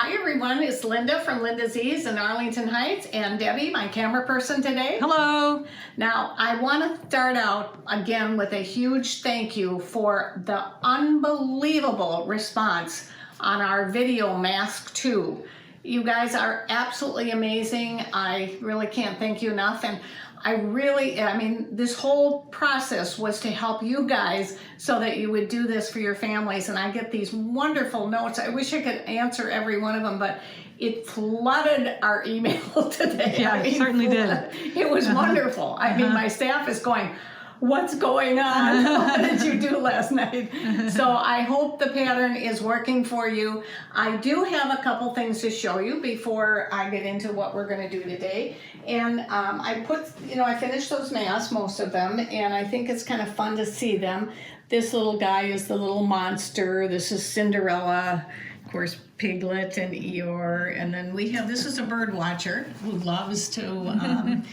Hi everyone, it's Linda from Linda's Ease in Arlington Heights and Debbie, my camera person today. Hello. Now, I want to start out again with a huge thank you for the unbelievable response on our video Mask 2. You guys are absolutely amazing. I really can't thank you enough. And I mean, this whole process was to help you guys so that you would do this for your families. And I get these wonderful notes. I wish I could answer every one of them, but it flooded our email today. Yeah, it certainly did. It was wonderful. I mean, my staff is going, what's going on? What did you do last night? So I hope the pattern is working for you. I do have a couple things to show you before I get into what we're going to do today. And I finished those masks, most of them, and I think it's kind of fun to see them. This little guy is the little monster. This is Cinderella, of course, Piglet and Eeyore. And then this is a bird watcher who loves to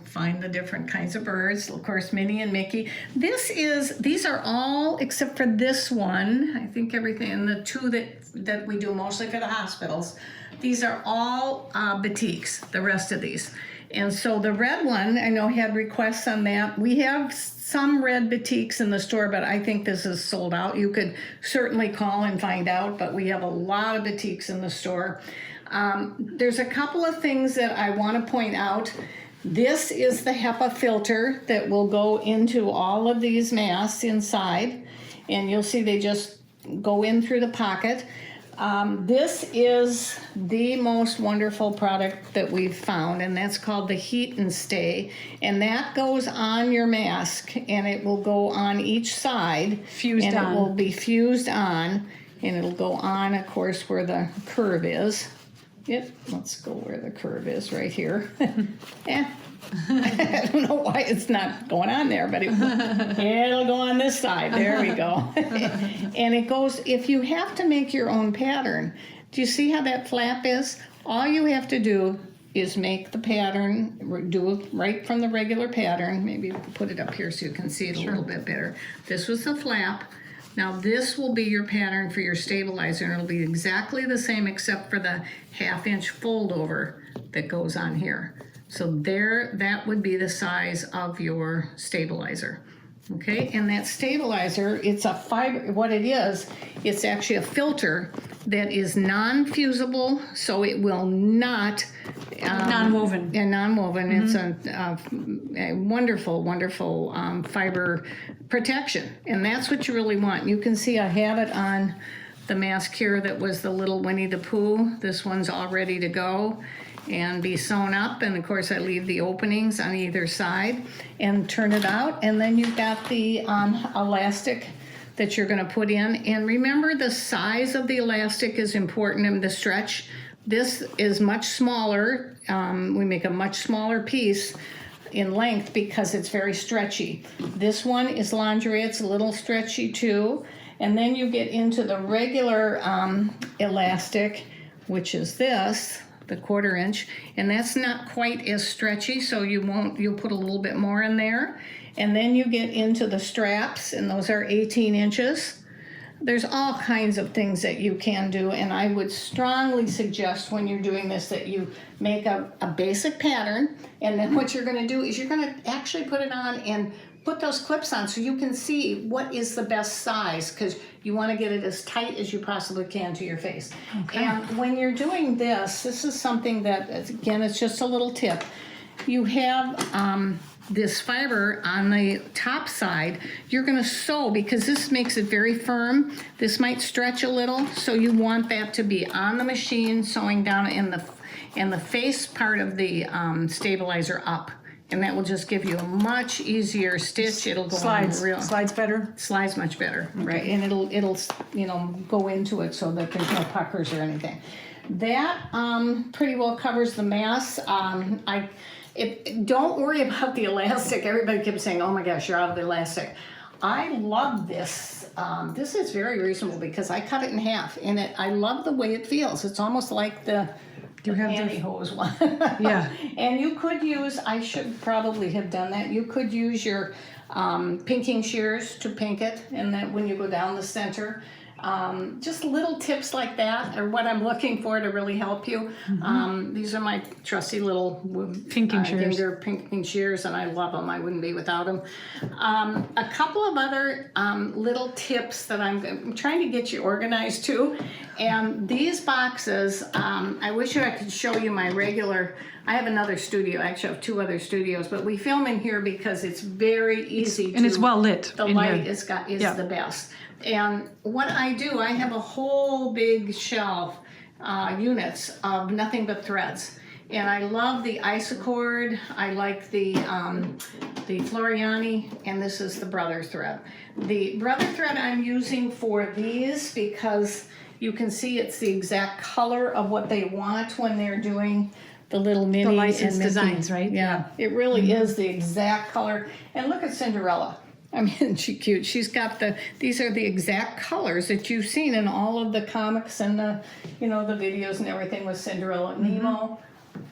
find the different kinds of birds. Of course, Minnie and Mickey. These are all, except for this one, I think everything, and the two that we do mostly for the hospitals, these are all batiks, the rest of these. And so the red one, I know had requests on that. We have some red batiks in the store, but I think this is sold out. You could certainly call and find out, but we have a lot of batiks in the store. There's a couple of things that I want to point out. This is the Hepa filter that will go into all of these masks inside, and you'll see they just go in through the pocket. This is the most wonderful product that we've found, and that's called the Heat and Stay, and that goes on your mask, and it will go on each side. Fused on. It will be fused on, and it'll go on, of course, where the curve is. Yep, let's go where the curve is, right here. I don't know why it's not going on there, but it'll go on this side. There we go. And it goes, if you have to make your own pattern, do you see how that flap is? All you have to do is make the pattern, do it right from the regular pattern. Maybe put it up here so you can see it a little bit better. This was the flap. Now this will be your pattern for your stabilizer, and it'll be exactly the same except for the 1/2 inch fold over that goes on here. So that would be the size of your stabilizer. Okay, and that stabilizer, it's a fiber, what it is, it's actually a filter that is non-fusible, so it will not... non-woven. And non-woven. Mm-hmm. It's a wonderful, wonderful fiber protection, and that's what you really want. You can see I have it on the mask here that was the little Winnie the Pooh. This one's all ready to go and be sewn up, and of course I leave the openings on either side and turn it out, and then you've got the elastic that you're going to put in. And remember, the size of the elastic is important, and the stretch. This is much smaller. We make a much smaller piece in length because it's very stretchy. This one is lingerie. It's a little stretchy too. And then you get into the regular elastic, which is this, the 1/4 inch, and that's not quite as stretchy, so you'll put a little bit more in there. And then you get into the straps, and those are 18 inches. There's all kinds of things that you can do, and I would strongly suggest when you're doing this that you make a basic pattern, and then what you're going to do is you're going to actually put it on and put those clips on so you can see what is the best size, because you want to get it as tight as you possibly can to your face. Okay. And when you're doing this is something that, again, it's just a little tip. You have this fiber on the top side. You're going to sew, because this makes it very firm. This might stretch a little, so you want that to be on the machine, sewing down in the face part of the stabilizer up. And that will just give you a much easier stitch. It'll go slides. on real. Slides better? Slides much better, right? And it'll go into it so that there's no puckers or anything. That pretty well covers the mass. Don't worry about the elastic. Everybody keeps saying, oh my gosh, you're out of the elastic. I love this. This is very reasonable because I cut it in half, and I love the way it feels. It's almost like the pantyhose one. Yeah. And you could use, I should probably have done that, you could use your pinking shears to pink it, and then when you go down the center. just little tips like that are what I'm looking for to really help you. These are my trusty little Pinking shears. They're pinking shears, and I love them. I wouldn't be without them. A couple of other little tips that I'm trying to get you organized too. And these boxes, I wish I could show you my regular. I have another studio. Actually, I have 2 other studios, but we film in here because it's very easy. And it's well lit. The in light here. is the best. And what I do, I have a whole big shelf units of nothing but threads. And I love the Isacord. I like the Floriani, and this is the Brother thread. The Brother thread I'm using for these because you can see it's the exact color of what they want when they're doing the little mini licensed designs, right? Yeah, it really is the exact color. And look at Cinderella. I mean, she's cute. She's got these are the exact colors that you've seen in all of the comics and the videos and everything with Cinderella and Nemo.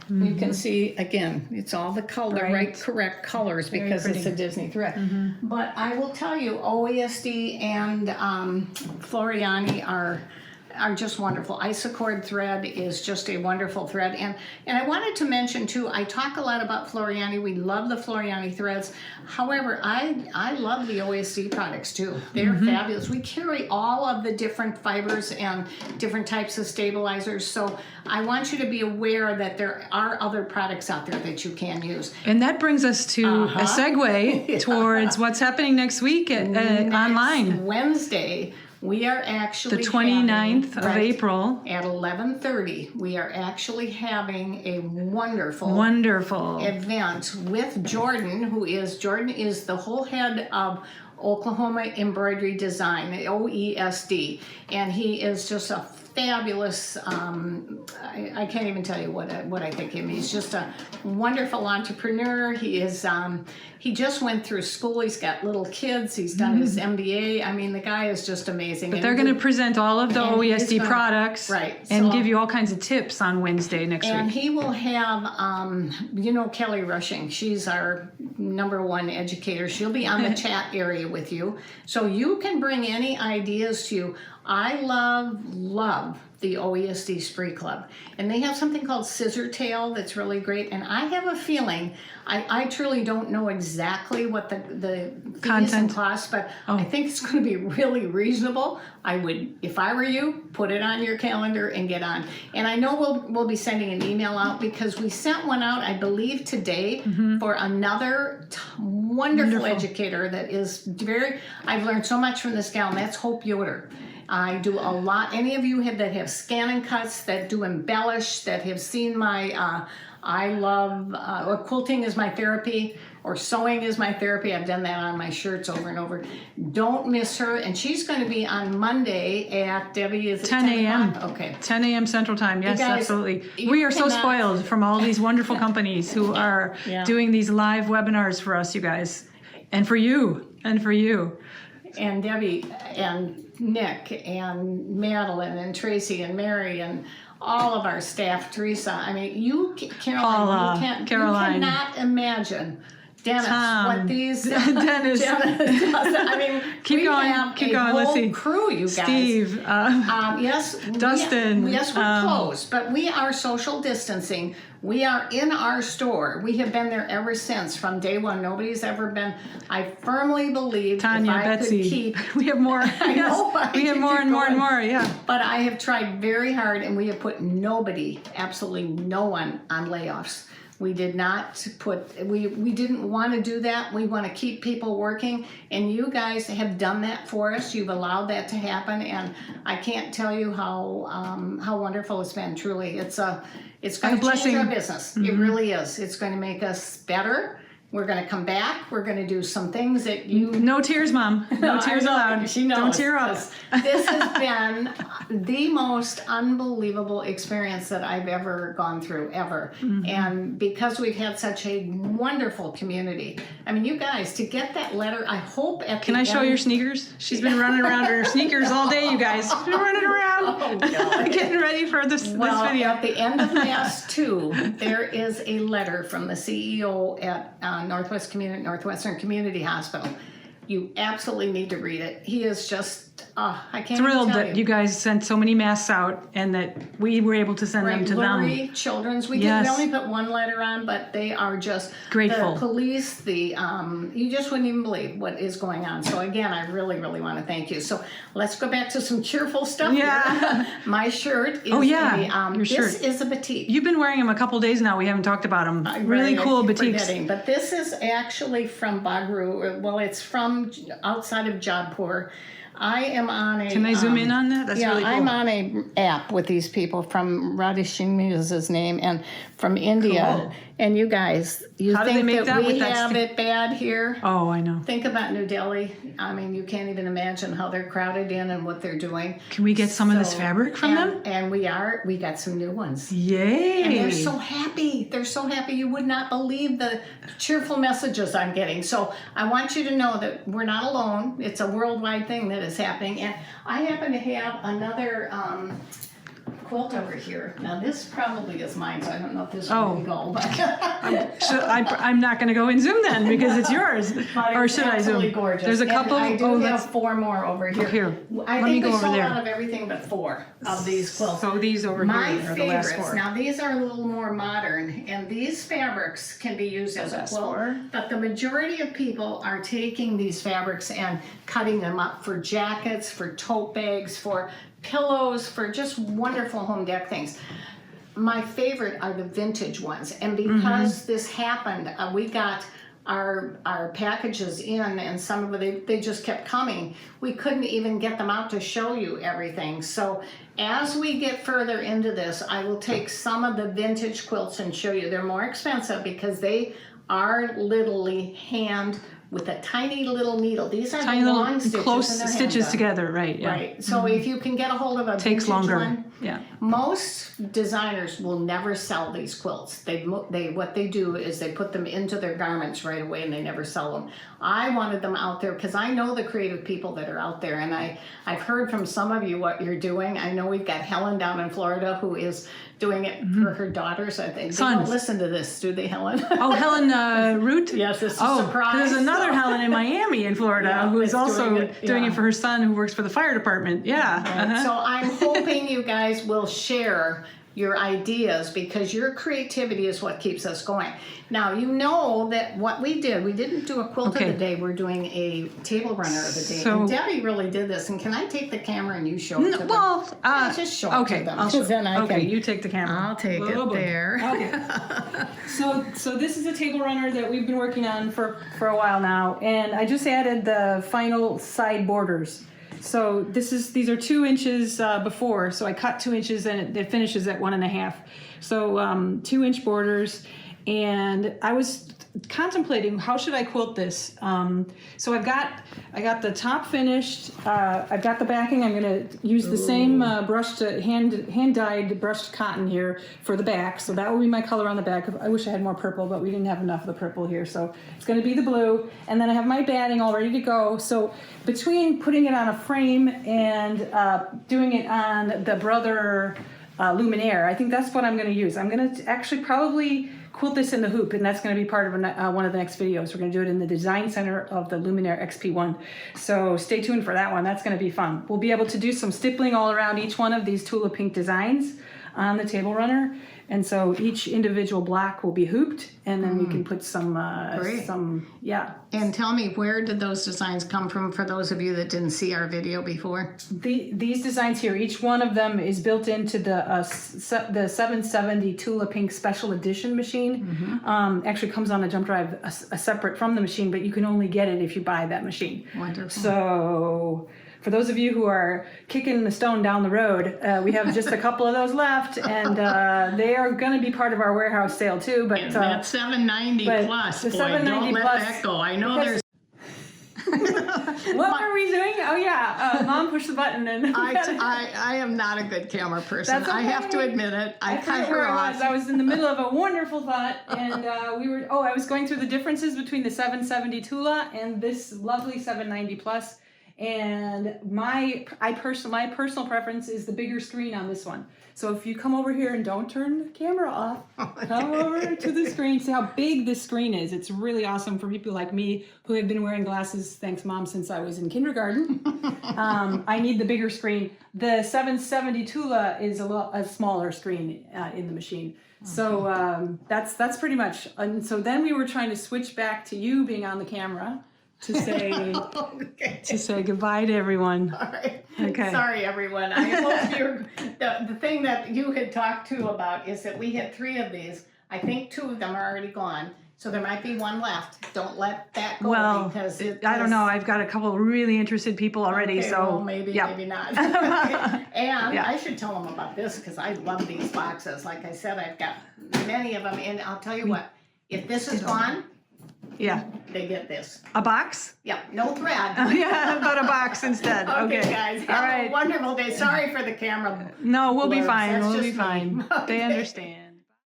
You can see, again, it's all the right correct colors because it's a Disney thread. But I will tell you, OESD and Floriani are just wonderful. Isacord thread is just a wonderful thread. And I wanted to mention too, I talk a lot about Floriani. We love the Floriani threads. However, I love the OESD products too. They're fabulous. We carry all of the different fibers and different types of stabilizers. So I want you to be aware that there are other products out there that you can use. And that brings us to a segue towards what's happening next week online. Wednesday. We are actually the 29th of April at 11:30. We are actually having a wonderful event with Jordan, Jordan is the whole head of Oklahoma Embroidery Design, OESD, and he is just a fabulous. I can't even tell you what I think of him. He's just a wonderful entrepreneur. He is. He just went through school. He's got little kids. He's done his MBA. I mean, the guy is just amazing. But they're going to present all of the OESD products, and give you all kinds of tips on Wednesday next week. And he will have, Kelly Rushing. She's our #1 educator. She'll be on the chat area with you, so you can bring any ideas to you. I love the OESD Spree Club, and they have something called Scissor Tail that's really great. And I have a feeling, I truly don't know exactly what the fees and costs, but I think it's going to be really reasonable. I would, if I were you, put it on your calendar and get on. And I know we'll be sending an email out because we sent one out, I believe today, for another wonderful educator that is I've learned so much from this gal, and that's Hope Yoder. I do a lot. Any of you that have scan and cuts, that do embellish, that have seen my, I love, quilting is my therapy, or sewing is my therapy. I've done that on my shirts over and over. Don't miss her. And she's going to be on Monday at, Debbie, is it 10 a.m. Okay. 10 a.m. Central Time. Yes, guys, absolutely. We are so spoiled from all these wonderful companies who are doing these live webinars for us, you guys. And for you. And for you. And Debbie and Nick and Madeline and Tracy and Mary and all of our staff, Teresa. I mean, Caroline, Caroline. You cannot imagine, Dennis, what these Dennis. I mean, keep going. Let's see. Crew, you guys. Steve. Yes. Dustin. Yes, we're closed, but we are social distancing. We are in our store. We have been there ever since, from day one. Nobody's ever been. I firmly believe Tanya, if I Betsy. could keep. We have more. I know. We have more and more and more. Yeah. But I have tried very hard, and we have put absolutely no one on layoffs. We did not we didn't want to do that. We want to keep people working, and you guys have done that for us. You've allowed that to happen, and I can't tell you how wonderful it's been. Truly, it's going to change our business. It really is. It's going to make us better. We're going to come back. We're going to do some things that you... No tears, Mom. No tears allowed. She knows. Don't tear up. This has been the most unbelievable experience that I've ever gone through, ever. And because we've had such a wonderful community. I mean, you guys, to get that letter, I hope at Can I show your sneakers? She's been running around in her sneakers all day, you guys. She's been running around. Getting ready for this video. At the end of Mass 2, there is a letter from the CEO at Northwestern Community Hospital. You absolutely need to read it. He is just just, I can't even Thrilled tell that you guys sent so many masks out and that we were able to send them to Lori them. Children's, we Yes. only put one letter on, but they are just Grateful. The police, you just wouldn't even believe what is going on. So again, I really, really want to thank you. So let's go back to some cheerful stuff Yeah. here. My shirt is Your this shirt. is a batik. You've been wearing them a couple days now. We haven't talked about them. Really cool batiks. But this is actually from Bagru. Well, it's from outside of Jodhpur. I am on a. Can I zoom in on that? That's really cool. I'm on a app with these people from Radhishing is his name, and from India. Cool. And you guys, How do they think make that that we with that have it bad here? Oh, I know. Think about New Delhi. I mean, you can't even imagine how they're crowded in and what they're doing. Can we get some of this fabric from them? And we got some new ones. Yay! And they're so happy. They're so happy. You would not believe the cheerful messages I'm getting. So I want you to know that we're not alone. It's a worldwide thing that is happening. And I happen to have another quilt over here. Now this probably is mine, so I don't know if this will go. But I'm not going to go and zoom then because it's yours. Or should I zoom? Gorgeous. There's a couple. And I do have 4 more over here. Here, I let me think go we over sold there. out of everything but 4 of these quilts. So these over My here are the last favorites. 4. Now these are a little more modern, and these fabrics can be used as a last quilt. 4. But the majority of people are taking these fabrics and cutting them up for jackets, for tote bags, for pillows, for just wonderful home deck things. My favorite are the vintage ones, and because this happened, we got our packages in, and some of it they just kept coming. We couldn't even get them out to show you everything. So as we get further into this, I will take some of the vintage quilts and show you. They're more expensive because they are literally hand with a tiny little needle. These are Tiny the little long stitches. close and they're stitches hand done. together, right? Yeah. Right. So if you can get a hold of a Takes vintage longer. one, Yeah. most designers will never sell these quilts. They what they do is they put them into their garments right away and they never sell them. I wanted them out there because I know the creative people that are out there, and I've heard from some of you what you're doing. I know we've got Helen down in Florida who is doing it for her daughters. I think they don't listen to this, do they, Helen? Oh, Helen Root? Yes, it's a surprise. There's another Helen in Miami in Florida who is is also doing it for her son who works for the fire department. Yeah. So I'm hoping you guys will share your ideas because your creativity is what keeps us going. Now, you know that what we didn't do a quilt of the day, we're doing a table runner of the day. So- and Debbie really did this, and can I take the camera and you show it to them? Well, just show it to them. I'll show. Then I Okay, can- you take the camera. I'll take Oh, it boy. there. Okay. So this is a table runner that we've been working on for a while now, and I just added the final side borders. So these are 2 inches before, so I cut 2 inches and it finishes at 1.5. So 2-inch borders, and I was contemplating how should I quilt this. So I got the top finished. I've got the backing. I'm going to use the same brushed hand dyed brushed cotton here for the back. So that will be my color on the back. I wish I had more purple, but we didn't have enough of the purple here. So it's going to be the blue, and then I have my batting all ready to go. So between putting it on a frame and doing it on the Brother Luminaire, I think that's what I'm going to use. I'm going to actually probably quilt this in the hoop, and that's going to be part of one of the next videos. We're going to do it in the design center of the Luminaire XP1. So stay tuned for that one. That's going to be fun. We'll be able to do some stippling all around each one of these Tula Pink designs on the table runner. And so each individual block will be hooped, and then we can put some, And tell me, where did those designs come from for those of you that didn't see our video before? These designs here, each one of them is built into the 770 Tula Pink Special Edition machine. Actually comes on a jump drive separate from the machine, but you can only get it if you buy that machine. Wonderful. So for those of you who are kicking the stone down the road, we have just a couple of those left, and they are going to be part of our warehouse sale too. But that's $790 plus. The Boy, $790 don't let plus, that go. I know there's. What were we doing? Oh yeah, Mom pushed the button and. I am not a good camera person. That's okay. I have to admit it. I cut forget her where off. I was in the middle of a wonderful thought, and I was going through the differences between the 770 Tula and this lovely 790 plus. And my personal preference is the bigger screen on this one. So if you come over here and don't turn the camera off, come over to the screen, see how big this screen is. It's really awesome for people like me who have been wearing glasses, thanks Mom, since I was in kindergarten. I need the bigger screen. The 770 Tula is a smaller screen in the machine. So that's pretty much. And so then we were trying to switch back to you being on the camera to say to say goodbye to everyone. All right. Okay. Sorry, everyone. I hope you're, the thing that you had talked to about is that we had 3 of these. I think 2 of them are already gone. So there might be 1 left. Don't let that go because I don't know. I've got a couple of really interested people already. Okay, so well, maybe not. And I should tell them about this because I love these boxes. Like I said, I've got many of them. And I'll tell you what, if this is gone, they get this. A box? Yeah, no thread. Yeah, but a box instead. Okay, guys. Have a wonderful day. Sorry for the camera. No, we'll be blurs. fine. That's We'll just be me. fine. They Okay. understand.